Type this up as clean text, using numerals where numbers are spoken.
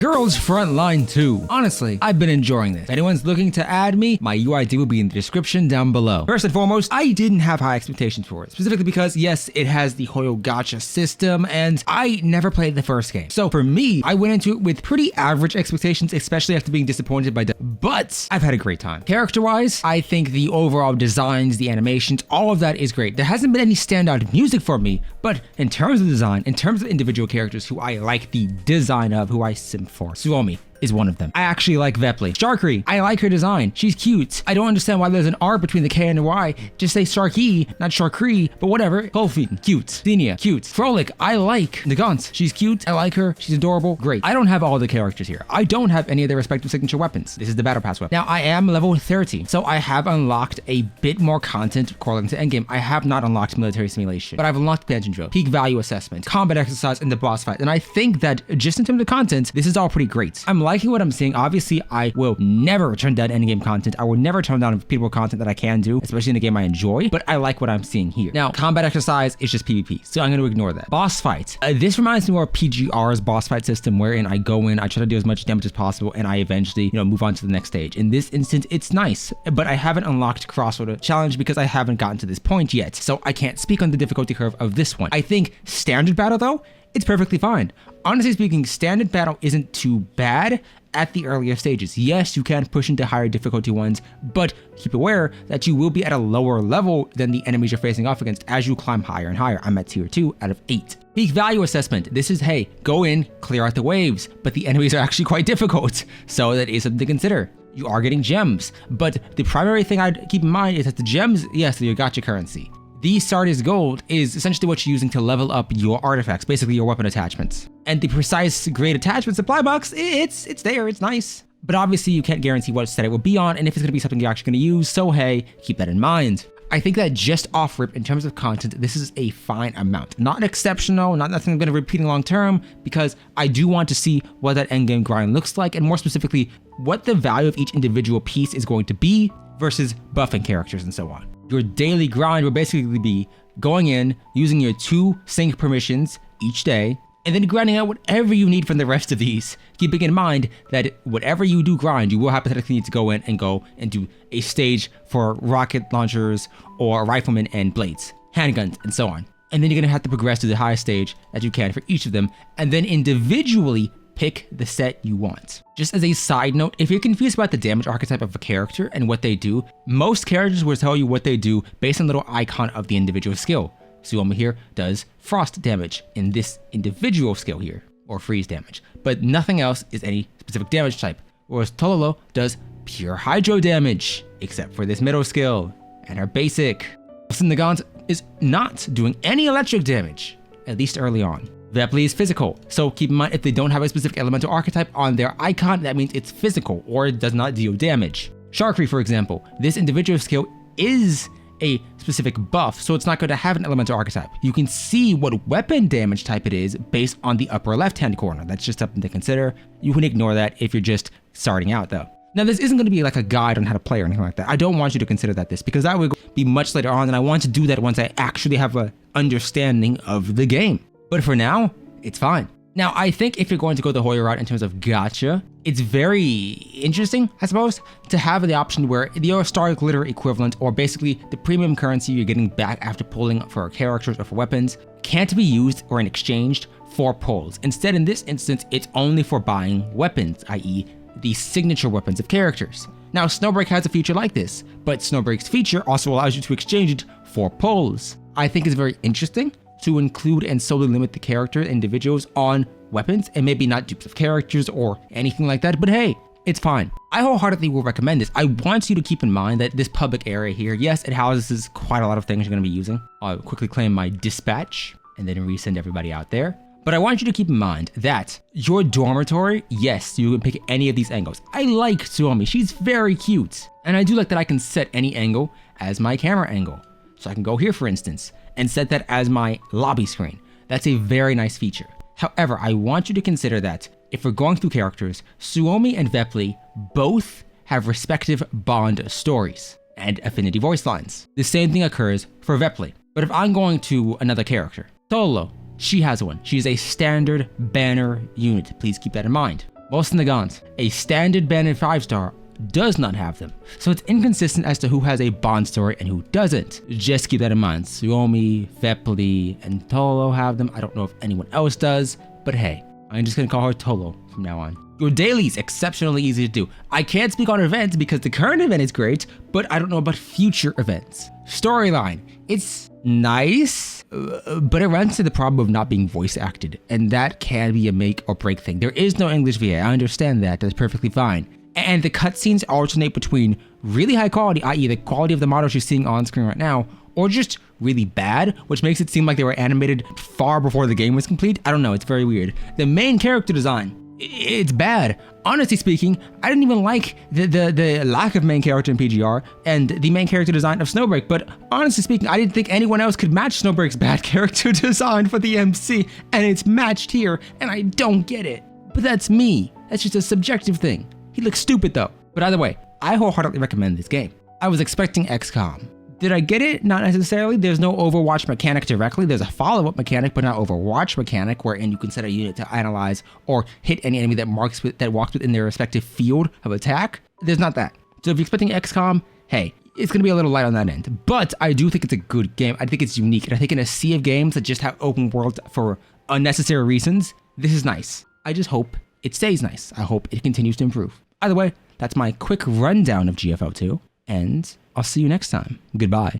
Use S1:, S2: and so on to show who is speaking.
S1: Girls Frontline 2. Honestly, I've been enjoying this. If anyone's looking to add me, my UID will be in the description down below. First and foremost, I didn't have high expectations for it, specifically because yes, it has the whole Gacha system, and I never played the first game. So for me, I went into it with pretty average expectations, especially after being disappointed by but I've had a great time. Character-wise, I think the overall designs, the animations, all of that is great. There hasn't been any standout music for me, but in terms of design, in terms of individual characters who I like the design of, who I simp for, Suomi is one of them. I actually like Vepley. Sharkry, I like her design. She's cute. I don't understand why there's an R between the K and the Y. Just say Sharky, not Sharkry, but whatever. Golfin, cute. Xenia, cute. Krolnik, I like the Guns. She's cute. I like her. She's adorable. Great. I don't have all the characters here. I don't have any of their respective signature weapons. This is the Battle Pass weapon. Now, I am level 30, so I have unlocked a bit more content according to endgame. I have not unlocked military simulation, but I've unlocked Dungeon Drill, peak value assessment, combat exercise, and the boss fight. And I think that just in terms of content, this is all pretty great. I'm liking what I'm seeing. Obviously, I will never turn down endgame content. I will never turn down repeatable content that I can do, especially in a game I enjoy, but I like what I'm seeing here. Now, combat exercise is just PvP, so I'm going to ignore that. Boss fight. This reminds me more of PGR's boss fight system, wherein I go in, I try to do as much damage as possible, and I eventually, move on to the next stage. In this instance, it's nice, but I haven't unlocked Crossroad Challenge because I haven't gotten to this point yet, so I can't speak on the difficulty curve of this one. I think standard battle, though, it's perfectly fine. Honestly speaking, standard battle isn't too bad at the earlier stages. Yes, you can push into higher difficulty ones, but keep aware that you will be at a lower level than the enemies you're facing off against as you climb higher and higher. I'm at tier 2 out of 8. Peak value assessment. This is, hey, go in, clear out the waves, but the enemies are actually quite difficult, so that is something to consider. You are getting gems, but the primary thing I'd keep in mind is that the gems, yes, they're your gacha currency. The Sardis Gold is essentially what you're using to level up your artifacts, basically your weapon attachments. And the precise grade attachment supply box, it's there, it's nice. But obviously you can't guarantee what set it will be on and if it's gonna be something you're actually gonna use, so hey, keep that in mind. I think that just off rip, in terms of content, this is a fine amount. Not exceptional, not nothing I'm gonna repeat in long term, because I do want to see what that endgame grind looks like, and more specifically, what the value of each individual piece is going to be versus buffing characters and so on. Your daily grind will basically be going in, using your 2 sync permissions each day, and then grinding out whatever you need from the rest of these, keeping in mind that whatever you do grind, you will hypothetically need to go in and do a stage for rocket launchers or riflemen and blades, handguns, and so on. And then you're gonna have to progress to the highest stage that you can for each of them, and then individually pick the set you want. Just as a side note, if you're confused about the damage archetype of a character and what they do, most characters will tell you what they do based on the little icon of the individual skill. Suomi here does frost damage in this individual skill here, or freeze damage, but nothing else is any specific damage type, whereas Tololo does pure hydro damage, except for this middle skill, and her basic. Nagant is not doing any electric damage, at least early on. Vepley is physical, so keep in mind if they don't have a specific elemental archetype on their icon, that means it's physical or it does not deal damage. Sharkry, for example, this individual skill is a specific buff, so it's not going to have an elemental archetype. You can see what weapon damage type it is based on the upper left-hand corner. That's just something to consider. You can ignore that if you're just starting out though. Now, this isn't going to be like a guide on how to play or anything like that. I don't want you to consider this because that would be much later on, and I want to do that once I actually have an understanding of the game. But for now, it's fine. Now, I think if you're going to go the Hoya route in terms of gacha, it's very interesting, I suppose, to have the option where the star glitter equivalent, or basically the premium currency you're getting back after pulling for characters or for weapons, can't be used or exchanged for pulls. Instead, in this instance, it's only for buying weapons, i.e. the signature weapons of characters. Now, Snowbreak has a feature like this, but Snowbreak's feature also allows you to exchange it for pulls. I think it's very interesting to include and solely limit the character individuals on weapons and maybe not dupes of characters or anything like that, but hey, it's fine. I wholeheartedly will recommend this. I want you to keep in mind that this public area here, yes, it houses quite a lot of things you're gonna be using. I'll quickly claim my dispatch and then resend everybody out there. But I want you to keep in mind that your dormitory, yes, you can pick any of these angles. I like Suomi, she's very cute. And I do like that I can set any angle as my camera angle. So I can go here, for instance, and set that as my lobby screen. That's a very nice feature. However, I want you to consider that if we're going through characters, Suomi and Vepley both have respective bond stories and affinity voice lines. The same thing occurs for Vepley. But if I'm going to another character, Tololo, she has one. She's a standard banner unit. Please keep that in mind. Most Nagant, a standard banded 5-star, does not have them. So it's inconsistent as to who has a Bond story and who doesn't. Just keep that in mind. Suomi, Vepley, and Tolo have them. I don't know if anyone else does, but hey, I'm just gonna call her Tolo from now on. Your daily is exceptionally easy to do. I can't speak on events because the current event is great, but I don't know about future events. Storyline, it's nice, but it runs into the problem of not being voice acted, and that can be a make or break thing. There is no English VA, I understand that, that's perfectly fine. And the cutscenes alternate between really high quality, i.e. the quality of the models you're seeing on screen right now, or just really bad, which makes it seem like they were animated far before the game was complete. I don't know, it's very weird. The main character design, it's bad. Honestly speaking, I didn't even like the lack of main character in PGR and the main character design of Snowbreak, but honestly speaking, I didn't think anyone else could match Snowbreak's bad character design for the MC, and it's matched here, and I don't get it. But that's me. That's just a subjective thing. He looks stupid though. But either way, I wholeheartedly recommend this game. I was expecting XCOM. Did I get it? Not necessarily. There's no Overwatch mechanic directly. There's a follow-up mechanic, but not Overwatch mechanic, wherein you can set a unit to analyze or hit any enemy that walks within their respective field of attack. There's not that. So if you're expecting XCOM, hey, it's gonna be a little light on that end. But I do think it's a good game. I think it's unique, and I think in a sea of games that just have open world for unnecessary reasons, this is nice. I just hope it stays nice. I hope it continues to improve. Either way, that's my quick rundown of GFL2, and I'll see you next time. Goodbye.